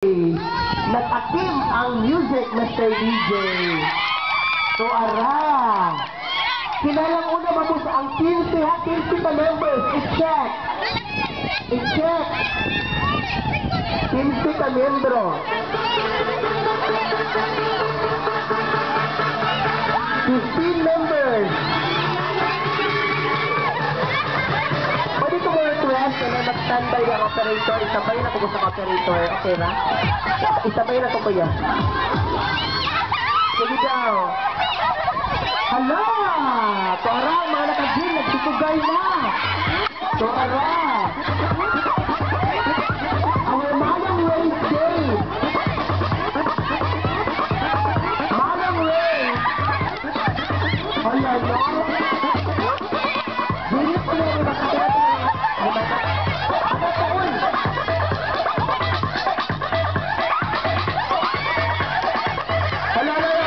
Natakim ang music, Mr. DJ. So, ara. Kinalang una mabus ang 15 ha, 15 ka members. I-check. I-check. 15 ka membro. 15 members. Pwede ko mo request na mag-standby ang operator. Isabayin ako sa operator. Okay ba? Isabayin ako po yan. Sige daw. Hala! Tara, mga nakagin, nagsisugay na. Tara! Our Manang Wednesday. Manang Wednesday. Hala, no? Bilis ko na yung makakita. Ano pa uy? Hala, hala,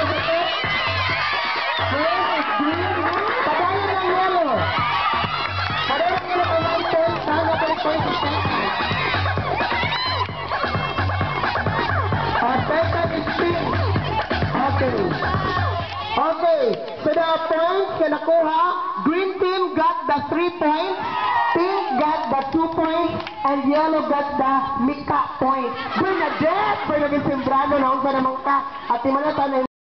okay, so the points na nakuha, green team got the 3 points, pink got the 2 points, and yellow got the mika points. Bernadette, Bernadette Sembrano, naunsa naman ka, at timana tayo